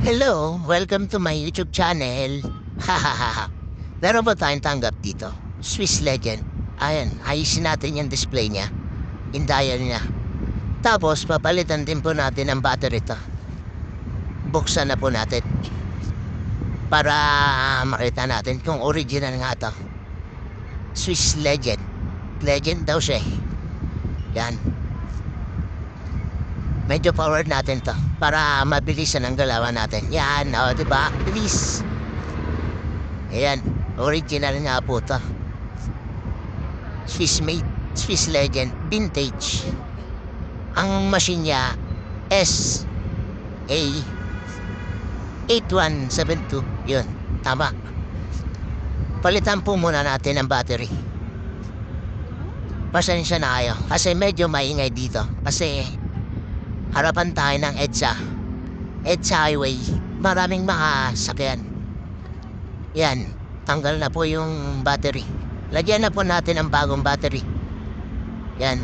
Hello, welcome to my YouTube channel. Hahaha. Meron ba tayong tanggap dito? Swiss Legend. Ayan, ayusin natin yung display niya. Yung dial niya. Tapos, papalitan din po natin ang battery to. Buksan na po natin. Para makita natin kung original nga to. Swiss Legend. Legend daw siya eh. Yan. Medyo forward natin to para mabilisan ang galawan natin. Yan, o, diba? Bilis. Ayan, original nga po to. Swiss made, Swiss Legend, vintage. Ang machine niya, SA8172. Yun, tama. Palitan po muna natin ang battery. Pasensya na kayo kasi medyo maingay dito. Kasi harapan tayo ng EDSA Highway. Maraming makasakyan. Yan, tanggal na po yung battery. Lagyan na po natin ang bagong battery. Yan.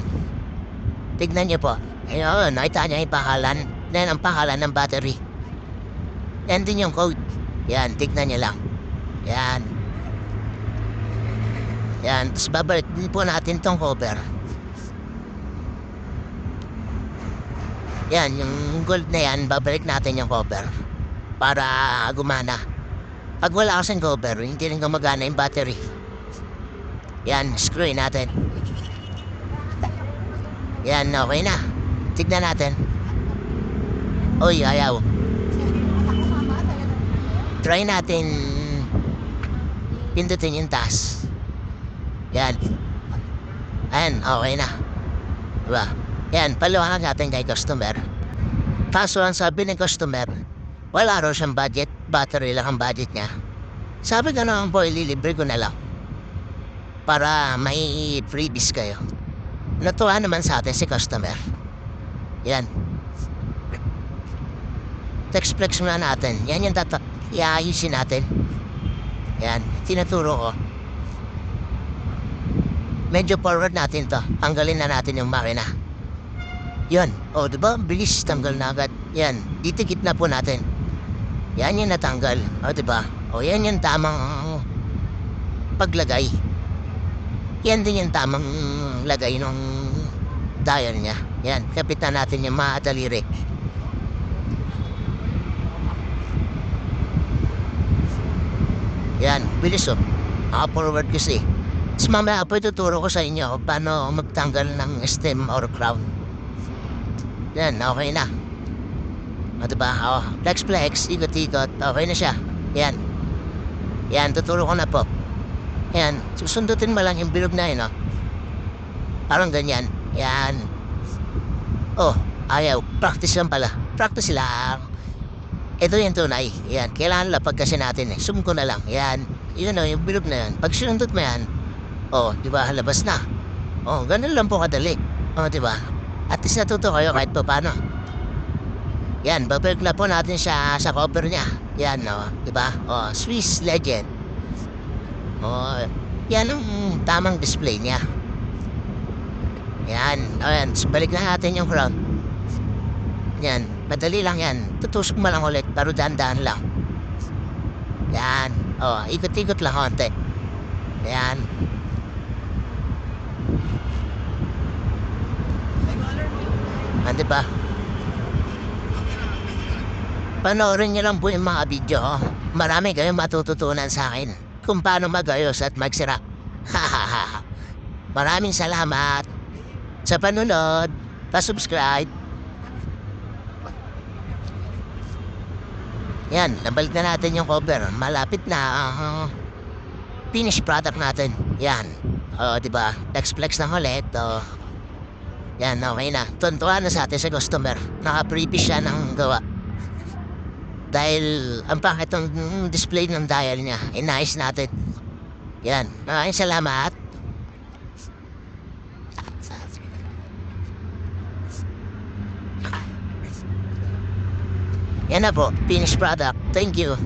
Tignan niyo po. Ayun, nakita niya yung pangalan. Yan ang pangalan ng battery. Yan din yung code. Yan, tignan niyo lang. Yan. Yan, tapos babalik din po natin tong cover. Yan, yung gold na yan, babalik natin yung cover. Para gumana. Pag wala kasing cover, hindi rin gumagana yung battery. Yan, screw natin. Yan, okay na. Tignan natin. Uy, ayaw. Try natin pindutin yung taas. Yan. Ayan, okay na. Diba? Yan, paliwanag natin kay customer. Kaso ang sabi ng customer, wala raw siyang budget, battery lang ang budget niya. Sabi ko naman po, ililibre ko na lang. Para may freebies kayo. Natuwa naman sa atin si customer. Yan. Text-flex muna natin. Yan yung iayusin natin. Yan, tinuturo ko. Medyo forward natin to. Tanggalin na natin yung makina. Yan. O, diba? Bilis tanggal na agad. Yan. Ditikit na po natin. Yan yung natanggal. O, diba? O, yan yung tamang paglagay. Yan din yung tamang lagay ng dial niya. Yan. Kapitan natin yung mga daliri. Yan. Bilis o. Forward kasi. Tapos mamaya po ituturo ko sa inyo paano magtanggal ng stem or crown. Yan, okay na. O diba? O, flex, ikot-ikot. Okay na siya. Yan. Yan, tuturo ko na po. Yan, susundutin mo lang yung bilog na yun, o. Parang ganyan. Yan. Oh, ayaw. Practice lang pala. Practice lang. Ito yung tunay. Yan, kailangan lapag kasi natin eh. Zoom ko na lang. Yan. Yun o, yung bilog na yan. Pag sinundot mo yan, oh, di ba, halabas na. Oh, ganun lang po kadali. Oh, di ba? At least natuto kayo kahit pa paano. Yan, babalik na po natin siya sa cover niya. Yan, oh, di ba? Oh, Swiss Legend. Oh, yan ang tamang display niya. Yan, oh, yan. So, balik na natin yung crown. Yan, madali lang yan. Tutusok mo lang ulit, pero dahan-dahan lang. Yan, oh, ikot-ikot lang konti. Yan. Di ba? Panoorin niyo lang po yung mga video. Marami kayong matututunan sa akin kung paano magayos at magsira. Maraming salamat sa panunod. Pa-subscribe. Yan, nabalik na natin yung cover. Malapit na. Finished product natin. Yan. O, diba? Text-flex ng ulit. Yan, okay na. Tuntuan na sa atin sa customer. Naka-previous siya ng gawa. Dahil ang pangit ng display ng dial niya. Inayos natin. Yan. Maraming salamat. Yan na po. Finished product. Thank you.